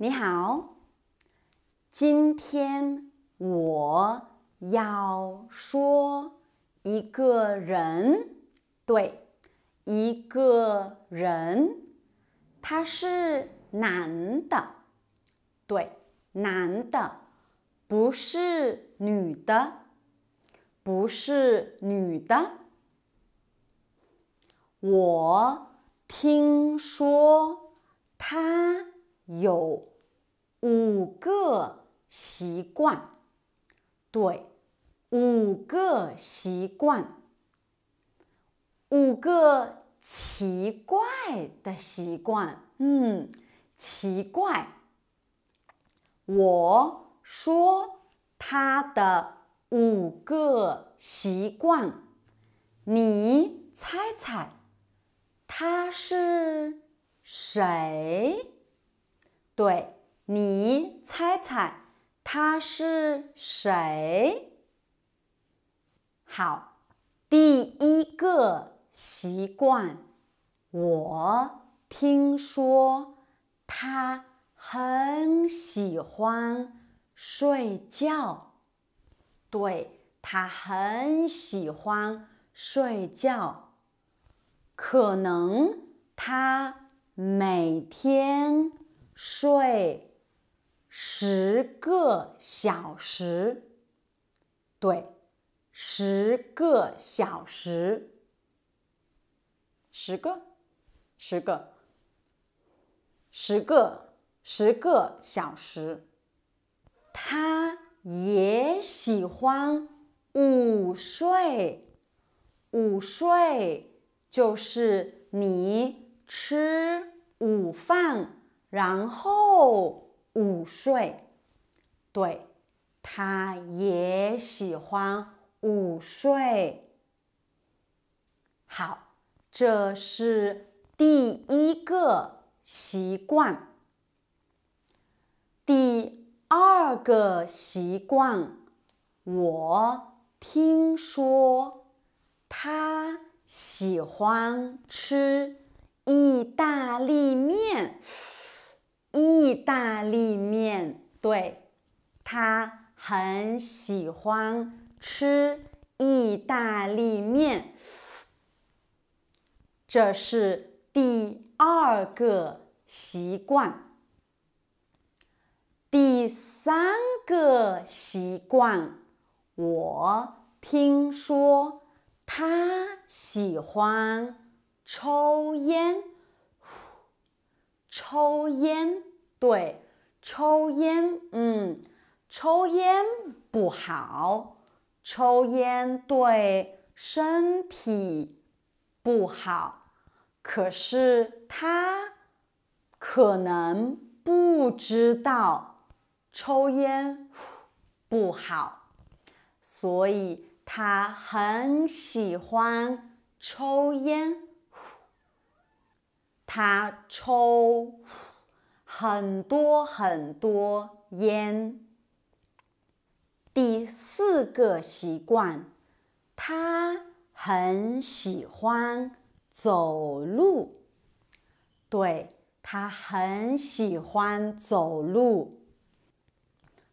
你好，今天我要说一个人，对，一个人，他是男的，对，男的，不是女的，不是女的。我听说他有5个习惯，对，5个习惯，5个奇怪的习惯，奇怪。我说他的5个习惯，你猜猜他是谁？对，你猜猜他是谁？好，第1个习惯，我听说他很喜欢睡觉。对，他很喜欢睡觉，可能他每天睡10个小时。对，10个小时，10个小时。他也喜欢午睡。午睡就是你吃午饭，然后午睡。对，他也喜欢午睡。好，这是第1个习惯。第2个习惯，我听说他喜欢吃意大利面。意大利面，对，他很喜欢吃意大利面。这是第2个习惯。第3个习惯，我听说他喜欢抽烟。抽烟，对，抽烟，抽烟不好，抽烟对身体不好。可是他可能不知道抽烟不好，所以他很喜欢抽烟。他抽很多很多烟。第4个习惯，他很喜欢走路。对，他很喜欢走路，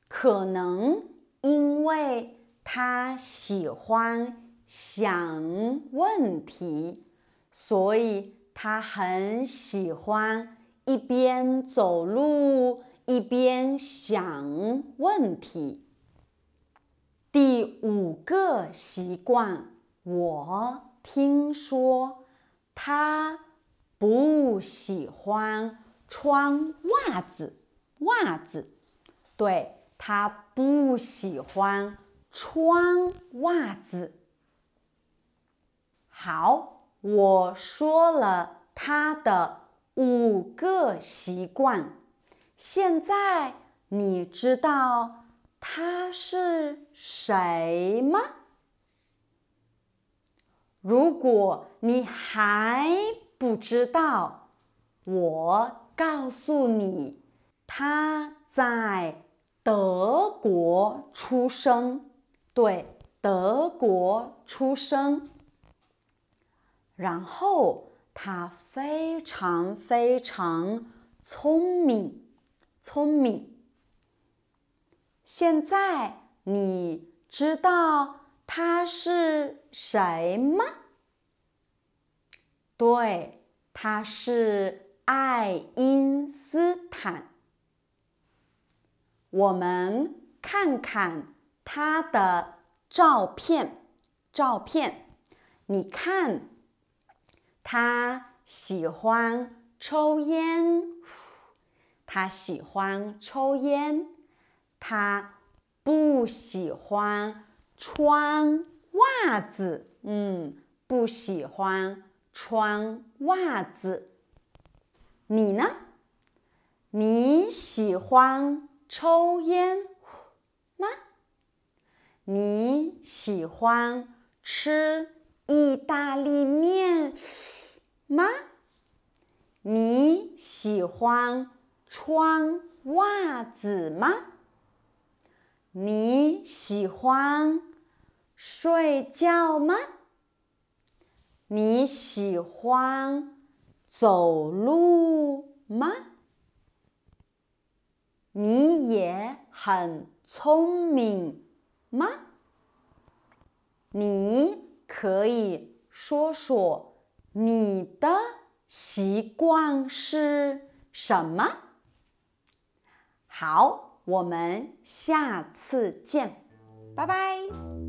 可能因为他喜欢想问题，所以他很喜欢一边走路一边想问题。第5个习惯，我听说他不喜欢穿袜子。袜子，对，他不喜欢穿袜子。好，我说了他的5个习惯，现在你知道他是谁吗？如果你还不知道，我告诉你，他在德国出生。对，德国出生。然后他非常非常聪明。聪明。现在你知道他是谁吗？对，他是爱因斯坦。我们看看他的照片。你看，他喜欢抽烟，他喜欢抽烟，他不喜欢穿袜子，不喜欢穿袜子。你呢？你喜欢抽烟吗？你喜欢吃意大利面吗？你喜欢穿袜子吗？你喜欢睡觉吗？你喜欢走路吗？你也很聪明吗？你可以说说你的习惯是什么？好，我们下次见，拜拜。